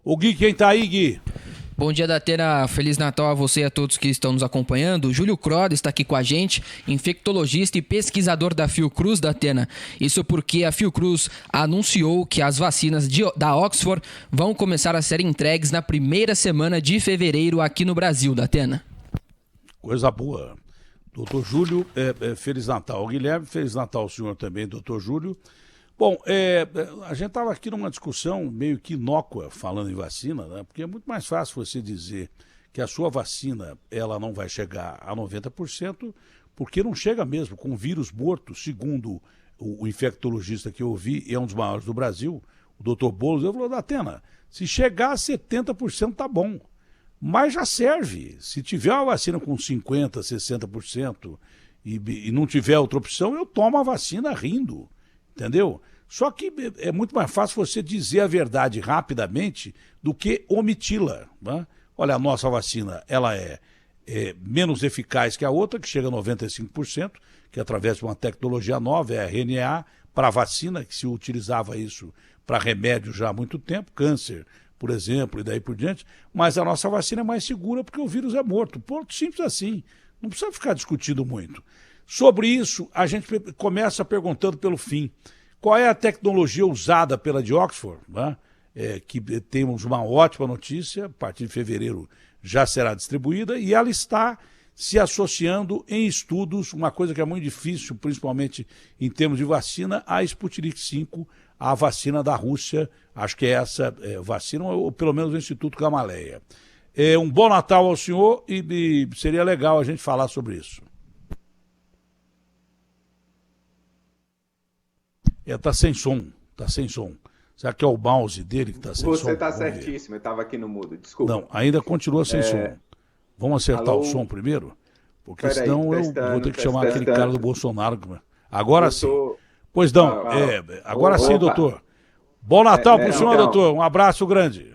Ô Gui, quem tá aí, Gui? Bom dia, Datena. Feliz Natal a você e a todos que estão nos acompanhando. Júlio Croda está aqui com a gente, infectologista e pesquisador da Fiocruz, Datena. Isso porque a Fiocruz anunciou que as vacinas da Oxford vão começar a ser entregues na primeira semana de fevereiro aqui no Brasil, Datena. Coisa boa. Doutor Júlio, Feliz Natal. Guilherme, Feliz Natal ao senhor também, doutor Júlio. Bom, a gente estava aqui numa discussão meio que inócua falando em vacina, né? Porque é muito mais fácil você dizer que a sua vacina ela não vai chegar a 90%, porque não chega mesmo com vírus morto, segundo o infectologista que eu ouvi, e é um dos maiores do Brasil, o doutor Boulos, ele falou, Datena, se chegar a 70% tá bom, mas já serve. Se tiver uma vacina com 50%, 60% e não tiver outra opção, eu tomo a vacina rindo. Entendeu? Só que é muito mais fácil você dizer a verdade rapidamente do que omiti-la, né? Olha, a nossa vacina ela é menos eficaz que a outra, que chega a 95%, que é através de uma tecnologia nova, é a RNA, para vacina, que se utilizava isso para remédio já há muito tempo, câncer, por exemplo, e daí por diante, mas a nossa vacina é mais segura porque o vírus é morto. Ponto simples assim. Não precisa ficar discutindo muito. Sobre isso, a gente começa perguntando pelo fim. Qual é a tecnologia usada pela de Oxford, né? Que temos uma ótima notícia, a partir de fevereiro já será distribuída, e ela está se associando em estudos, uma coisa que é muito difícil, principalmente em termos de vacina, a Sputnik V, a vacina da Rússia, acho que é essa vacina, ou pelo menos o Instituto Gamaleya. Um bom Natal ao senhor e seria legal a gente falar sobre isso. Tá sem som. Será que é o mouse dele que tá sem som? Você tá certíssimo, eu estava aqui no mudo, desculpa. Não, ainda continua sem som. Vamos acertar o som primeiro? Porque senão eu vou ter que chamar aquele cara do Bolsonaro. Agora sim. Pois não, agora sim, doutor. Bom Natal pro senhor, doutor. Um abraço grande.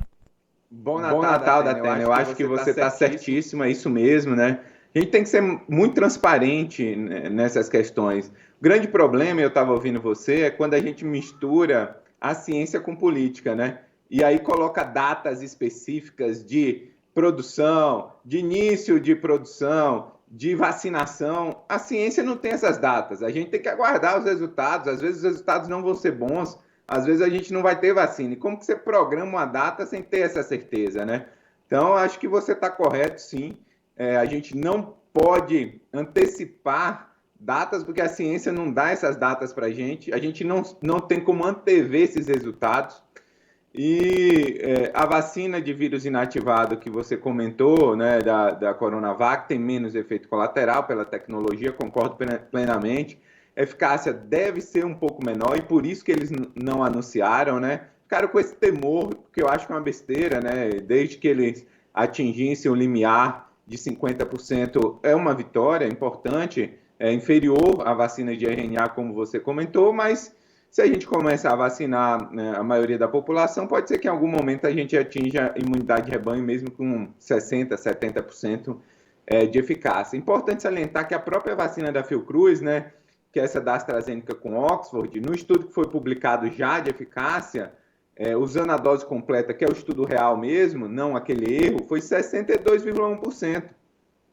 Bom Natal, Datena. Eu acho que você tá certíssimo, é isso mesmo, né? A gente tem que ser muito transparente nessas questões. O grande problema, eu estava ouvindo você, é quando a gente mistura a ciência com política, né? E aí coloca datas específicas de produção, de início de produção, de vacinação. A ciência não tem essas datas. A gente tem que aguardar os resultados. Às vezes os resultados não vão ser bons. Às vezes a gente não vai ter vacina. E como que você programa uma data sem ter essa certeza, né? Então, acho que você está correto, sim. A gente não pode antecipar datas, porque a ciência não dá essas datas para a gente não tem como antever esses resultados. E a vacina de vírus inativado que você comentou, né, da Coronavac, tem menos efeito colateral pela tecnologia, concordo plenamente. A eficácia deve ser um pouco menor e por isso que eles não anunciaram, né? Ficaram com esse temor, que eu acho que é uma besteira, né? Desde que eles atingissem o limiar de 50%, é uma vitória importante, é inferior à vacina de RNA, como você comentou, mas se a gente começar a vacinar, né, a maioria da população, pode ser que em algum momento a gente atinja imunidade de rebanho, mesmo com 60%, 70% de eficácia. Importante salientar que a própria vacina da Fiocruz, né, que é essa da AstraZeneca com Oxford, no estudo que foi publicado já de eficácia, usando a dose completa, que é o estudo real mesmo, não aquele erro, foi 62,1%.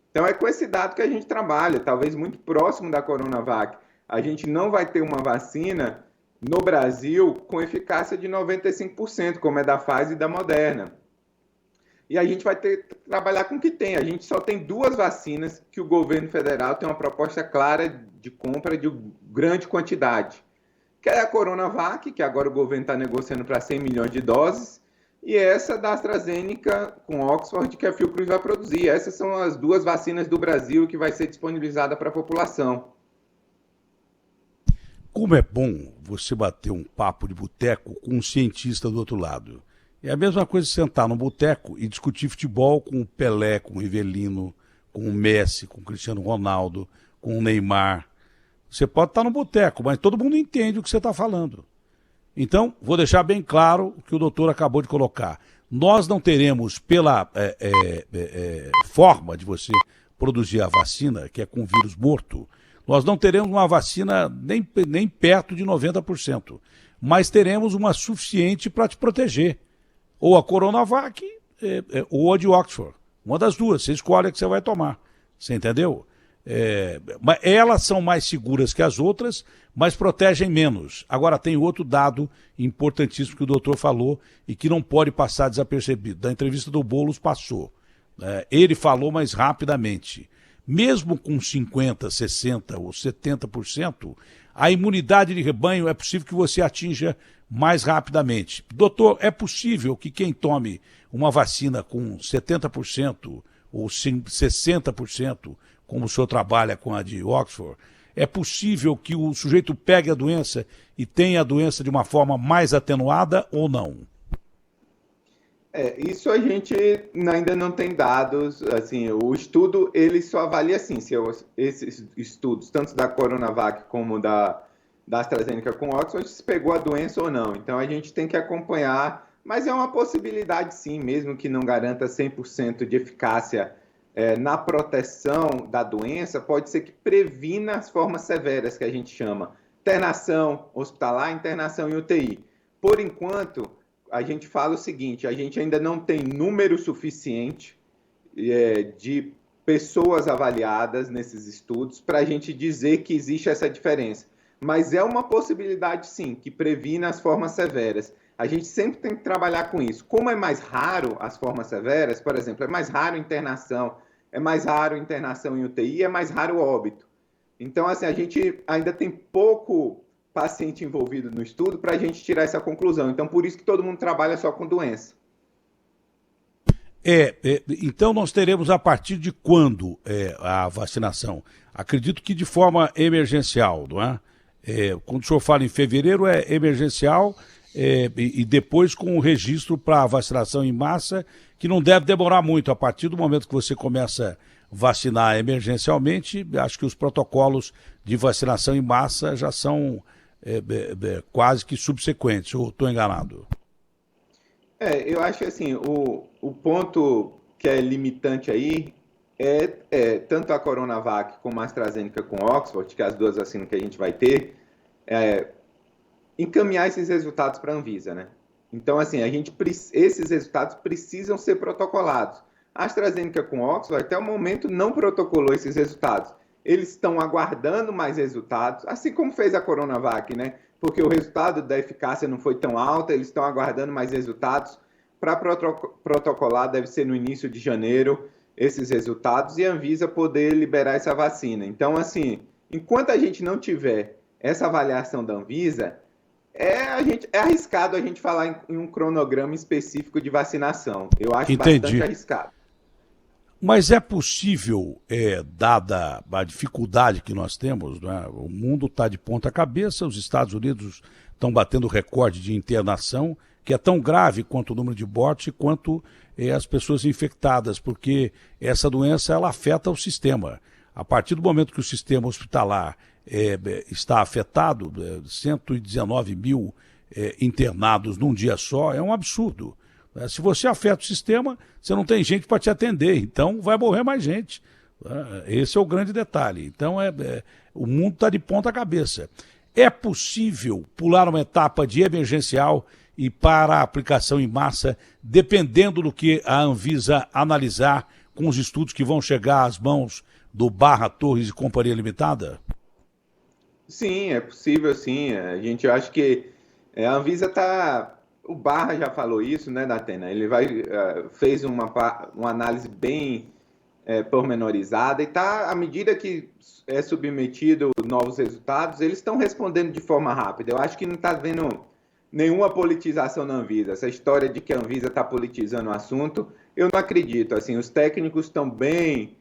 Então, é com esse dado que a gente trabalha, talvez muito próximo da Coronavac. A gente não vai ter uma vacina no Brasil com eficácia de 95%, como é da Pfizer e da Moderna. E a gente vai ter que trabalhar com o que tem. A gente só tem 2 vacinas que o governo federal tem uma proposta clara de compra de grande quantidade, que é a Coronavac, que agora o governo está negociando para 100 milhões de doses, e essa da AstraZeneca com Oxford, que a Fiocruz vai produzir. Essas são as 2 vacinas do Brasil que vai ser disponibilizada para a população. Como é bom você bater um papo de boteco com um cientista do outro lado. É a mesma coisa de sentar no boteco e discutir futebol com o Pelé, com o Rivelino, com o Messi, com o Cristiano Ronaldo, com o Neymar. Você pode estar no boteco, mas todo mundo entende o que você está falando. Então, vou deixar bem claro o que o doutor acabou de colocar. Nós não teremos, pela forma de você produzir a vacina, que é com vírus morto, nós não teremos uma vacina nem perto de 90%, mas teremos uma suficiente para te proteger. Ou a Coronavac ou a de Oxford. Uma das duas, você escolhe a que você vai tomar. Você entendeu? Mas elas são mais seguras que as outras, mas protegem menos. Agora tem outro dado importantíssimo que o doutor falou e que não pode passar desapercebido. Da entrevista do Boulos passou. Ele falou mais rapidamente. Mesmo com 50%, 60% ou 70%, a imunidade de rebanho é possível que você atinja mais rapidamente. Doutor, é possível que quem tome uma vacina com 70% ou 60%, como o senhor trabalha com a de Oxford, é possível que o sujeito pegue a doença e tenha a doença de uma forma mais atenuada ou não? Isso a gente ainda não tem dados, assim, o estudo ele só avalia assim, se esses estudos, tanto da Coronavac como da AstraZeneca com Oxford, se pegou a doença ou não. Então a gente tem que acompanhar, mas é uma possibilidade sim, mesmo que não garanta 100% de eficácia na proteção da doença, pode ser que previna as formas severas que a gente chama, internação hospitalar, internação em UTI. Por enquanto, a gente fala o seguinte, a gente ainda não tem número suficiente de pessoas avaliadas nesses estudos para a gente dizer que existe essa diferença. Mas é uma possibilidade, sim, que previna as formas severas. A gente sempre tem que trabalhar com isso. Como é mais raro as formas severas, por exemplo, é mais raro internação em UTI, é mais raro óbito. Então, assim, a gente ainda tem pouco paciente envolvido no estudo para a gente tirar essa conclusão. Então, por isso que todo mundo trabalha só com doença. Então, nós teremos a partir de quando a vacinação? Acredito que de forma emergencial, não é? Quando o senhor fala em fevereiro, é emergencial e depois com o registro para a vacinação em massa, que não deve demorar muito. A partir do momento que você começa a vacinar emergencialmente, acho que os protocolos de vacinação em massa já são quase que subsequentes, ou estou enganado? Eu acho assim, o ponto que é limitante aí tanto a Coronavac como a AstraZeneca com Oxford, que é as duas vacinas que a gente vai ter, encaminhar esses resultados para a Anvisa, né? Então, assim, esses resultados precisam ser protocolados. A AstraZeneca com Oxford, até o momento, não protocolou esses resultados. Eles estão aguardando mais resultados, assim como fez a Coronavac, né? Porque o resultado da eficácia não foi tão alto, eles estão aguardando mais resultados. Para protocolar, deve ser no início de janeiro, esses resultados, e a Anvisa poder liberar essa vacina. Então, assim, enquanto a gente não tiver essa avaliação da Anvisa, é arriscado a gente falar em um cronograma específico de vacinação. Eu acho bastante arriscado. Mas é possível, dada a dificuldade que nós temos, né? O mundo está de ponta cabeça, os Estados Unidos estão batendo recorde de internação, que é tão grave quanto o número de mortes, quanto as pessoas infectadas, porque essa doença ela afeta o sistema. A partir do momento que o sistema hospitalar está afetado, 119 mil internados num dia só, é um absurdo. Se você afeta o sistema, você não tem gente para te atender, então vai morrer mais gente. Esse é o grande detalhe. Então, o mundo está de ponta cabeça. É possível pular uma etapa de emergencial e para a aplicação em massa, dependendo do que a Anvisa analisar com os estudos que vão chegar às mãos do Barra Torres e Companhia Limitada? Sim, é possível, sim. A gente acha que a Anvisa está... O Barra já falou isso, né, Datena? Ele fez uma análise bem pormenorizada e está, à medida que é submetido novos resultados, eles estão respondendo de forma rápida. Eu acho que não está havendo nenhuma politização na Anvisa. Essa história de que a Anvisa está politizando o assunto, eu não acredito. Assim, os técnicos estão bem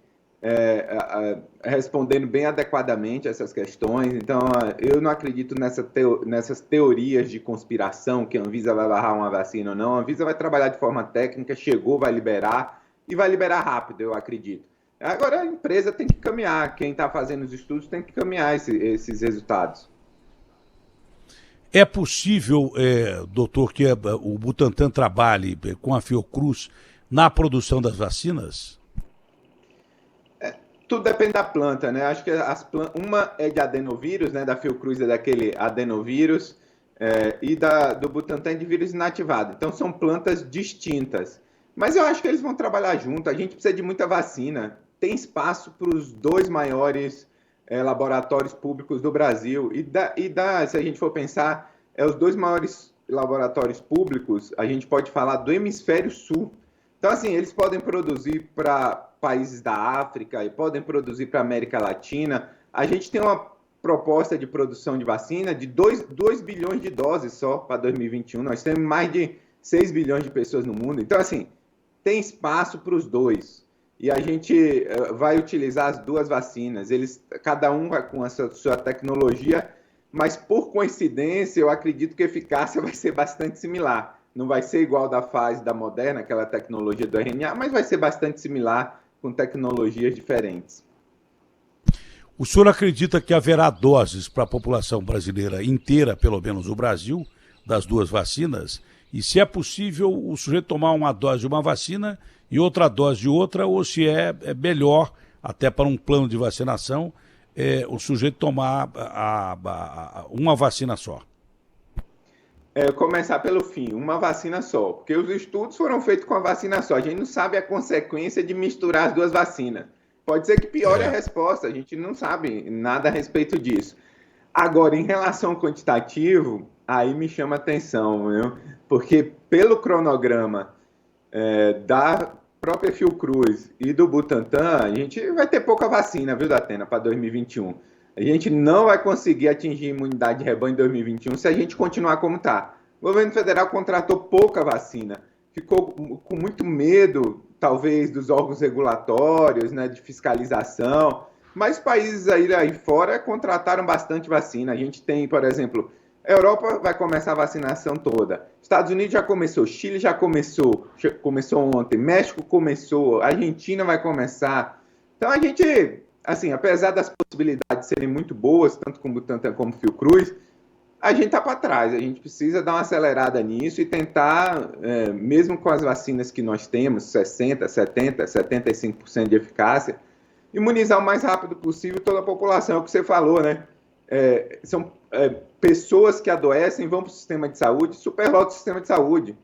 respondendo bem adequadamente essas questões. Então, eu não acredito nessas teorias de conspiração que a Anvisa vai barrar uma vacina ou não. A Anvisa vai trabalhar de forma técnica, vai liberar e vai liberar rápido, eu acredito. Agora, a empresa tem que caminhar, quem está fazendo os estudos tem que caminhar esses resultados. É possível, doutor, que o Butantan trabalhe com a Fiocruz na produção das vacinas? Tudo depende da planta, né? Acho que uma é de adenovírus, né? Da Fiocruz é daquele adenovírus. e do Butantan de vírus inativado. Então, são plantas distintas. Mas eu acho que eles vão trabalhar junto. A gente precisa de muita vacina. Tem espaço para os 2 maiores laboratórios públicos do Brasil. Se a gente for pensar, os 2 maiores laboratórios públicos, a gente pode falar do hemisfério sul. Então, assim, eles podem produzir para países da África e podem produzir para a América Latina. A gente tem uma proposta de produção de vacina de 2 bilhões de doses só para 2021. Nós temos mais de 6 bilhões de pessoas no mundo. Então, assim, tem espaço para os 2. E a gente vai utilizar as 2 vacinas. Cada um vai com a sua tecnologia, mas por coincidência, eu acredito que a eficácia vai ser bastante similar. Não vai ser igual da fase da Moderna, aquela tecnologia do RNA, mas vai ser bastante similar com tecnologias diferentes. O senhor acredita que haverá doses para a população brasileira inteira, pelo menos o Brasil, das 2 vacinas? E se é possível o sujeito tomar uma dose de uma vacina e outra dose de outra, ou se é melhor, até para um plano de vacinação, o sujeito tomar uma vacina só? Começar pelo fim, uma vacina só, porque os estudos foram feitos com a vacina só. A gente não sabe a consequência de misturar as 2 vacinas. Pode ser que piore a resposta, a gente não sabe nada a respeito disso. Agora, em relação ao quantitativo, aí me chama a atenção, viu? Porque pelo cronograma da própria Fiocruz e do Butantan, a gente vai ter pouca vacina, viu, Datena, para 2021. A gente não vai conseguir atingir imunidade de rebanho em 2021 se a gente continuar como está. O governo federal contratou pouca vacina, ficou com muito medo, talvez, dos órgãos regulatórios, né, de fiscalização, mas países aí fora contrataram bastante vacina. A gente tem, por exemplo, a Europa vai começar a vacinação toda, Estados Unidos já começou, Chile já começou ontem, México começou, Argentina vai começar. Então a gente, assim, apesar das possibilidades serem muito boas, tanto com o Butantan como o Fiocruz, a gente está para trás, a gente precisa dar uma acelerada nisso e tentar, mesmo com as vacinas que nós temos, 60%, 70%, 75% de eficácia, imunizar o mais rápido possível toda a população. É o que você falou, né? São pessoas que adoecem, vão para o sistema de saúde, superlota o sistema de saúde.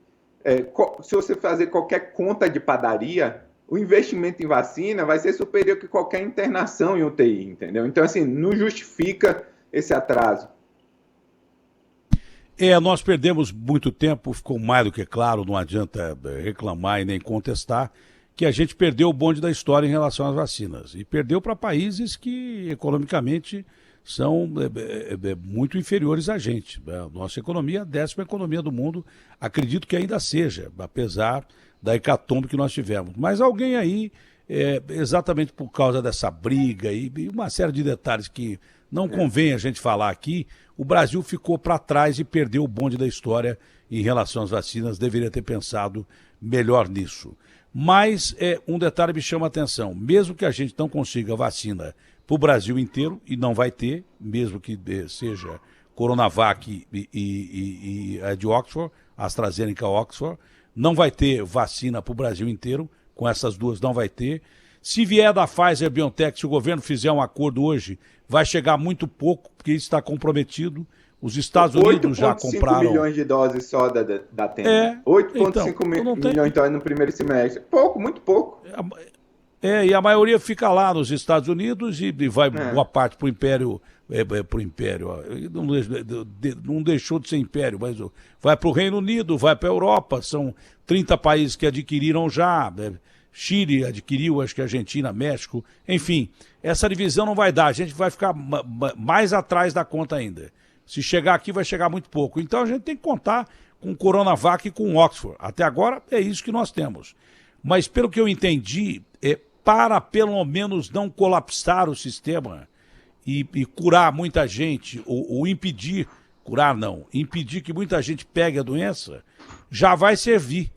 Se você fazer qualquer conta de padaria, o investimento em vacina vai ser superior que qualquer internação em UTI, entendeu? Então, assim, não justifica esse atraso. Nós perdemos muito tempo, ficou mais do que claro, não adianta reclamar e nem contestar, que a gente perdeu o bonde da história em relação às vacinas. E perdeu para países que, economicamente, são muito inferiores a gente. A nossa economia, a 10ª economia do mundo, acredito que ainda seja, apesar da hecatombe que nós tivemos. Mas alguém aí, exatamente por causa dessa briga e uma série de detalhes que não convém a gente falar aqui, o Brasil ficou para trás e perdeu o bonde da história em relação às vacinas, deveria ter pensado melhor nisso. Mas um detalhe me chama a atenção, mesmo que a gente não consiga vacina para o Brasil inteiro, e não vai ter, mesmo que seja Coronavac e a de Oxford, AstraZeneca Oxford, não vai ter vacina para o Brasil inteiro, com essas 2 não vai ter. Se vier da Pfizer BioNTech, se o governo fizer um acordo hoje, vai chegar muito pouco, porque isso está comprometido. Os Estados Unidos já compraram... 8,5 milhões de doses só da Tenda. 8,5 milhões de doses no primeiro semestre. Pouco, muito pouco. E a maioria fica lá nos Estados Unidos e vai boa parte para o Império... não deixou de ser Império, mas vai para o Reino Unido, vai para a Europa, são 30 países que adquiriram já... Chile adquiriu, acho que Argentina, México, enfim, essa divisão não vai dar, a gente vai ficar mais atrás da conta ainda. Se chegar aqui, vai chegar muito pouco. Então a gente tem que contar com Coronavac e com Oxford. Até agora é isso que nós temos. Mas pelo que eu entendi, para pelo menos não colapsar o sistema e curar muita gente, ou impedir, curar não, impedir que muita gente pegue a doença, já vai servir.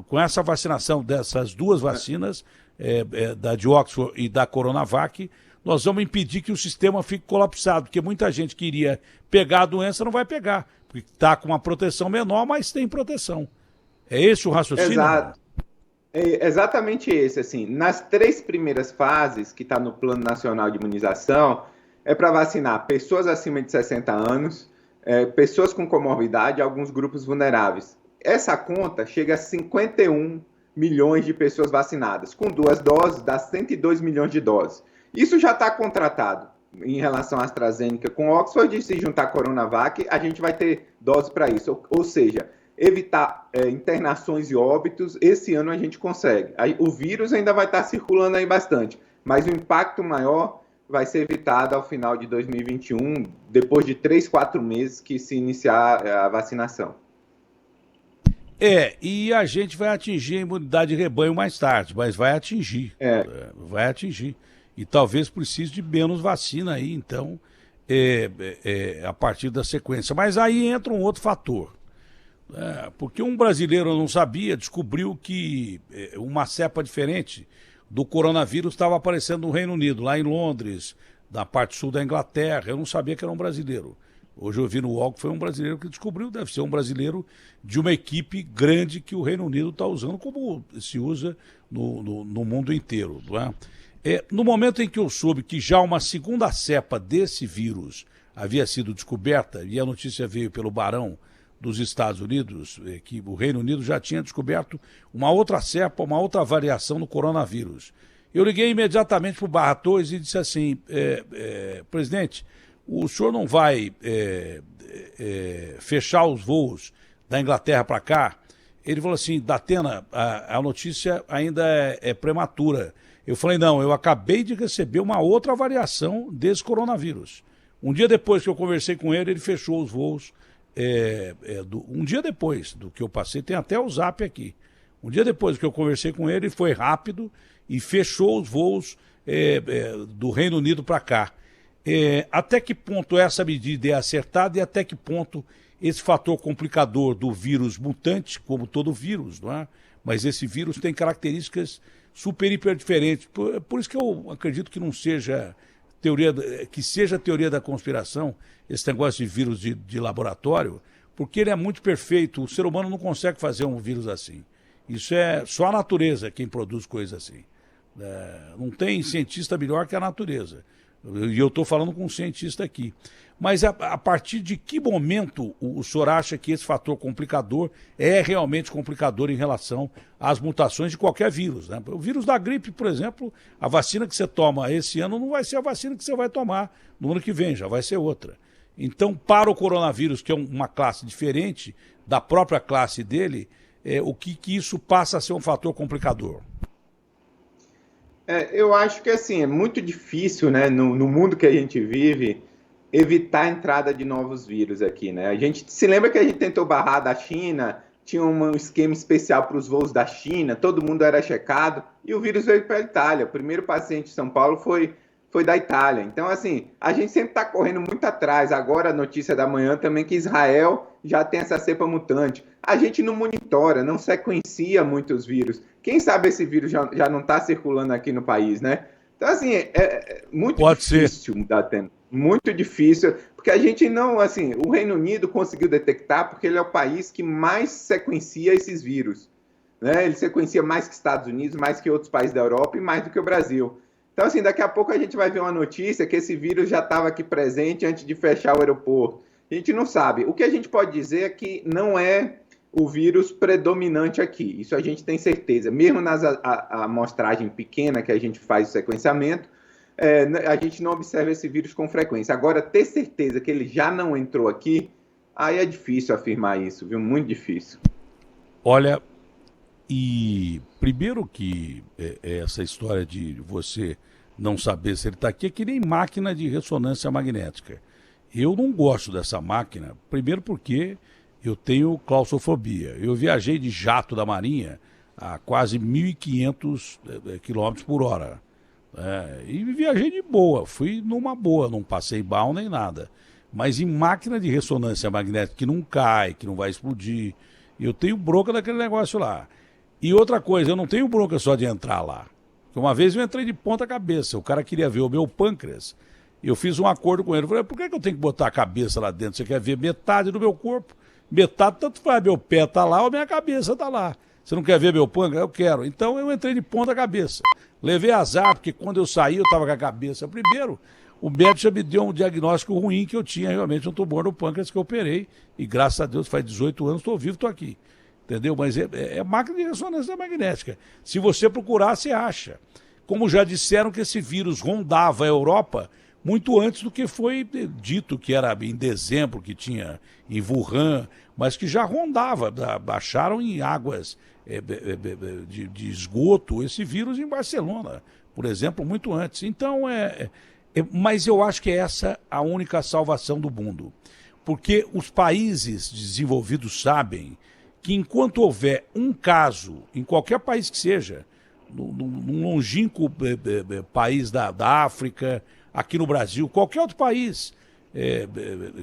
Com essa vacinação dessas 2 vacinas, da de Oxford e da Coronavac, nós vamos impedir que o sistema fique colapsado, porque muita gente que iria pegar a doença não vai pegar, porque está com uma proteção menor, mas tem proteção. É esse o raciocínio? Exato. É exatamente esse. Assim, nas 3 primeiras fases, que está no Plano Nacional de Imunização, é para vacinar pessoas acima de 60 anos, pessoas com comorbidade e alguns grupos vulneráveis. Essa conta chega a 51 milhões de pessoas vacinadas. Com 2 doses, dá 102 milhões de doses. Isso já está contratado em relação à AstraZeneca com Oxford, e se juntar a Coronavac, a gente vai ter dose para isso. Ou seja, evitar internações e óbitos, esse ano a gente consegue. O vírus ainda vai estar circulando aí bastante, mas o impacto maior vai ser evitado ao final de 2021, depois de 3, 4 meses que se iniciar a vacinação. E a gente vai atingir a imunidade de rebanho mais tarde, mas vai atingir. Vai atingir. E talvez precise de menos vacina aí, então, a partir da sequência. Mas aí entra um outro fator. Porque um brasileiro não sabia, descobriu que uma cepa diferente do coronavírus estava aparecendo no Reino Unido, lá em Londres, na parte sul da Inglaterra. Eu não sabia que era um brasileiro. Hoje eu vi no UOL que foi um brasileiro que descobriu, deve ser um brasileiro de uma equipe grande que o Reino Unido está usando, como se usa no mundo inteiro. Não é? No momento em que eu soube que já uma segunda cepa desse vírus havia sido descoberta, e a notícia veio pelo Barão dos Estados Unidos, que o Reino Unido já tinha descoberto uma outra cepa, uma outra variação do coronavírus. Eu liguei imediatamente para o Barra Torres e disse assim, presidente, o senhor não vai fechar os voos da Inglaterra para cá? Ele falou assim, Datena, a notícia ainda é prematura. Eu falei, não, eu acabei de receber uma outra variação desse coronavírus. Um dia depois que eu conversei com ele, ele fechou os voos. Um dia depois do que eu passei, tem até o zap aqui. Um dia depois que eu conversei com ele, foi rápido e fechou os voos do Reino Unido para cá. Até que ponto essa medida é acertada e até que ponto esse fator complicador do vírus mutante, como todo vírus, não é? Mas esse vírus tem características super, hiper diferentes. Por isso que eu acredito que não seja teoria da conspiração, esse negócio de vírus de laboratório, porque ele é muito perfeito. O ser humano não consegue fazer um vírus assim. Isso é só a natureza quem produz coisas assim. Não tem cientista melhor que a natureza. E eu estou falando com um cientista aqui. Mas a partir de que momento o senhor acha que esse fator complicador é realmente complicador em relação às mutações de qualquer vírus, né? O vírus da gripe, por exemplo, a vacina que você toma esse ano não vai ser a vacina que você vai tomar no ano que vem, já vai ser outra. Então, para o coronavírus, que é uma classe diferente da própria classe dele, o que isso passa a ser um fator complicador? Eu acho que assim, é muito difícil, né, no mundo que a gente vive, evitar a entrada de novos vírus aqui, né? A gente se lembra que a gente tentou barrar da China, tinha um esquema especial para os voos da China, todo mundo era checado, e o vírus veio para a Itália. O primeiro paciente de São Paulo foi da Itália. Então, assim, a gente sempre está correndo muito atrás. Agora, a notícia da manhã também que Israel já tem essa cepa mutante. A gente não monitora, não sequencia muitos vírus. Quem sabe esse vírus já não está circulando aqui no país, né? Então, assim, é muito difícil mudar tempo. Muito difícil, porque a gente não, assim, o Reino Unido conseguiu detectar porque ele é o país que mais sequencia esses vírus, né? Ele sequencia mais que Estados Unidos, mais que outros países da Europa e mais do que o Brasil. Então, assim, daqui a pouco a gente vai ver uma notícia que esse vírus já estava aqui presente antes de fechar o aeroporto. A gente não sabe. O que a gente pode dizer é que não é o vírus predominante aqui. Isso a gente tem certeza. Mesmo nas amostragem pequena que a gente faz o sequenciamento, a gente não observa esse vírus com frequência. Agora, ter certeza que ele já não entrou aqui, aí é difícil afirmar isso, viu? Muito difícil. Olha, e primeiro que essa história de você não saber se ele está aqui é que nem máquina de ressonância magnética. Eu não gosto dessa máquina, primeiro porque eu tenho claustrofobia. Eu viajei de jato da Marinha a quase 1.500 km por hora. E viajei de boa, fui numa boa, não passei mal nem nada. Mas em máquina de ressonância magnética que não cai, que não vai explodir, eu tenho bronca daquele negócio lá. E outra coisa, eu não tenho bronca só de entrar lá. Uma vez eu entrei de ponta cabeça, o cara queria ver o meu pâncreas, eu fiz um acordo com ele, eu falei, por que eu tenho que botar a cabeça lá dentro? Você quer ver metade do meu corpo? Metade, tanto faz, meu pé tá lá ou minha cabeça tá lá. Você não quer ver meu pâncreas? Eu quero. Então eu entrei de ponta cabeça. Levei azar, porque quando eu saí eu tava com a cabeça primeiro. o médico já me deu um diagnóstico ruim que eu tinha realmente um tumor no pâncreas que eu operei. E graças a Deus, faz 18 anos, estou vivo, estou aqui. Entendeu? Mas é máquina de ressonância magnética. Se você procurar, você acha. Como já disseram que esse vírus rondava a Europa muito antes do que foi dito, que era em dezembro, que tinha em Wuhan, mas que já rondava. Acharam em águas de esgoto esse vírus em Barcelona, por exemplo, muito antes. Então, mas eu acho que é essa a única salvação do mundo. Porque os países desenvolvidos sabem que enquanto houver um caso, em qualquer país que seja, num longínquo país da África, aqui no Brasil, qualquer outro país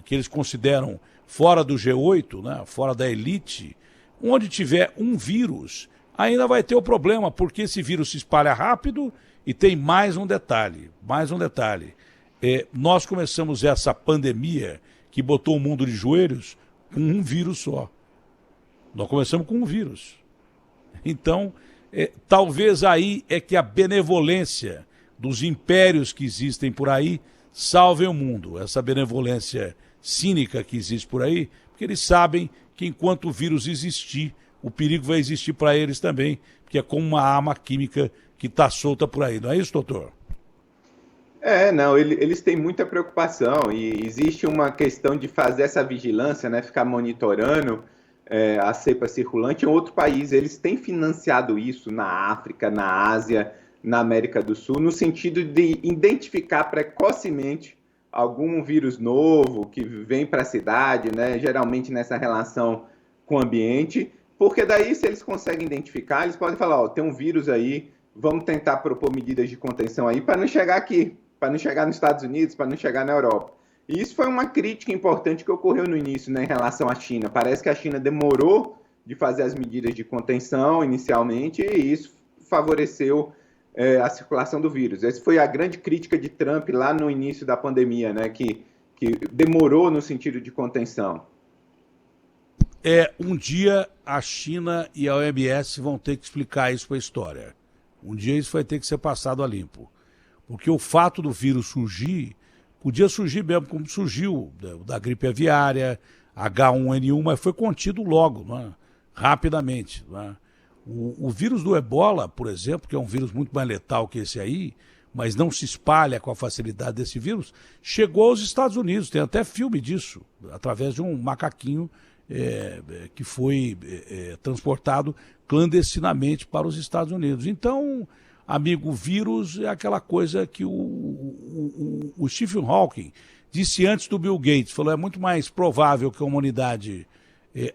que eles consideram fora do G8, né, fora da elite, onde tiver um vírus, ainda vai ter o problema, porque esse vírus se espalha rápido e tem mais um detalhe. Nós começamos essa pandemia que botou o mundo de joelhos com um vírus só. Nós começamos com um vírus. Então, talvez aí é que a benevolência dos impérios que existem por aí salvem o mundo. Essa benevolência cínica que existe por aí, porque eles sabem que enquanto o vírus existir, o perigo vai existir para eles também, porque é como uma arma química que está solta por aí. Não é isso, doutor? Não, eles têm muita preocupação e existe uma questão de fazer essa vigilância, né, ficar monitorando a cepa circulante em outro país. Eles têm financiado isso na África, na Ásia, na América do Sul, no sentido de identificar precocemente algum vírus novo que vem para a cidade, né, geralmente nessa relação com o ambiente, porque daí, se eles conseguem identificar, eles podem falar, tem um vírus aí, vamos tentar propor medidas de contenção aí para não chegar aqui, para não chegar nos Estados Unidos, para não chegar na Europa. E isso foi uma crítica importante que ocorreu no início, né, em relação à China. Parece que a China demorou de fazer as medidas de contenção inicialmente e isso favoreceu a circulação do vírus. Essa foi a grande crítica de Trump lá no início da pandemia, né, que demorou no sentido de contenção. Um dia a China e a OMS vão ter que explicar isso para a história. Um dia isso vai ter que ser passado a limpo. Porque o fato do vírus surgir, podia surgir mesmo como surgiu, da gripe aviária, H1N1, mas foi contido logo, né? Rapidamente. Né? O vírus do Ebola, por exemplo, que é um vírus muito mais letal que esse aí, mas não se espalha com a facilidade desse vírus, chegou aos Estados Unidos. Tem até filme disso, através de um macaquinho que foi transportado clandestinamente para os Estados Unidos. Então, amigo, o vírus é aquela coisa que o Stephen Hawking disse antes do Bill Gates, falou, é muito mais provável que a humanidade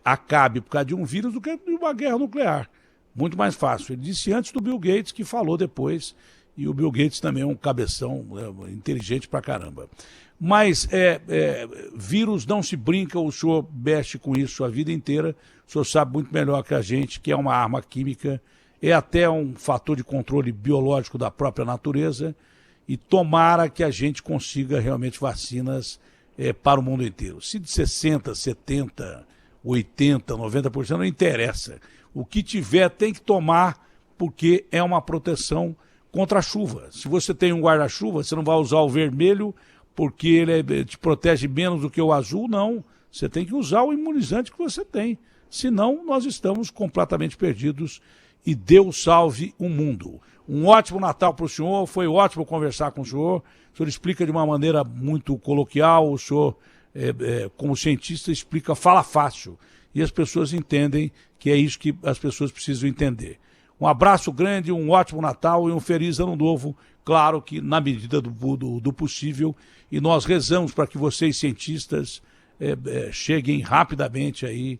acabe por causa de um vírus do que de uma guerra nuclear. Muito mais fácil. Ele disse antes do Bill Gates, que falou depois, e o Bill Gates também é um cabeção inteligente pra caramba. Mas vírus não se brinca, o senhor mexe com isso a vida inteira, o senhor sabe muito melhor que a gente que é uma arma química, é até um fator de controle biológico da própria natureza, e tomara que a gente consiga realmente vacinas para o mundo inteiro. Se de 60%, 70%, 80%, 90%, não interessa. O que tiver tem que tomar, porque é uma proteção contra a chuva. Se você tem um guarda-chuva, você não vai usar o vermelho porque ele te protege menos do que o azul, não. Você tem que usar o imunizante que você tem. Senão, nós estamos completamente perdidos e Deus salve o mundo. Um ótimo Natal para o senhor, foi ótimo conversar com o senhor explica de uma maneira muito coloquial, o senhor, como cientista, explica, fala fácil, e as pessoas entendem que é isso que as pessoas precisam entender. Um abraço grande, um ótimo Natal e um feliz Ano Novo, claro que na medida do possível, e nós rezamos para que vocês, cientistas, cheguem rapidamente aí,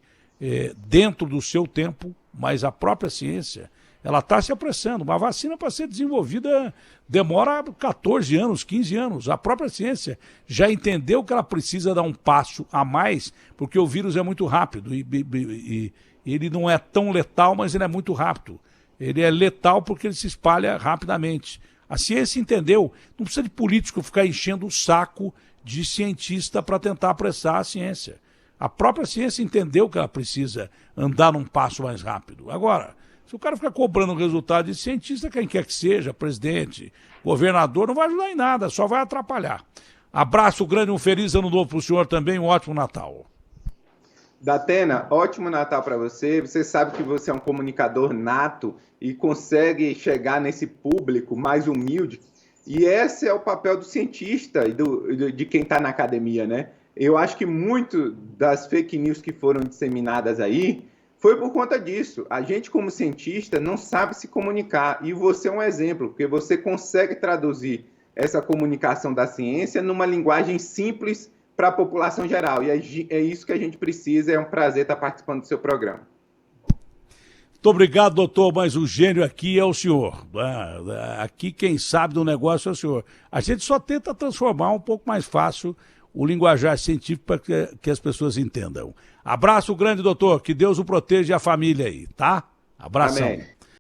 dentro do seu tempo, mas a própria ciência, ela está se apressando. Uma vacina para ser desenvolvida demora 14 anos, 15 anos. A própria ciência já entendeu que ela precisa dar um passo a mais, porque o vírus é muito rápido e ele não é tão letal, mas ele é muito rápido. Ele é letal porque ele se espalha rapidamente. A ciência entendeu, não precisa de político ficar enchendo o saco de cientista para tentar apressar a ciência. A própria ciência entendeu que ela precisa andar num passo mais rápido. Agora, Se o cara ficar cobrando o resultado de cientista, quem quer que seja, presidente, governador, não vai ajudar em nada, só vai atrapalhar. Abraço grande, um feliz ano novo para o senhor também, um ótimo Natal. Datena, ótimo Natal para você. Você sabe que você é um comunicador nato e consegue chegar nesse público mais humilde. E esse é o papel do cientista e de quem está na academia, né? Eu acho que muito das fake news que foram disseminadas aí foi por conta disso. A gente, como cientista, não sabe se comunicar. E você é um exemplo, porque você consegue traduzir essa comunicação da ciência numa linguagem simples para a população geral. E é isso que a gente precisa. É um prazer estar participando do seu programa. Muito obrigado, doutor, mas o gênio aqui é o senhor. Aqui quem sabe do negócio é o senhor. A gente só tenta transformar um pouco mais fácil o linguajar científico para que as pessoas entendam. Abraço grande, doutor. Que Deus o proteja e a família aí, tá? Abração. Amém.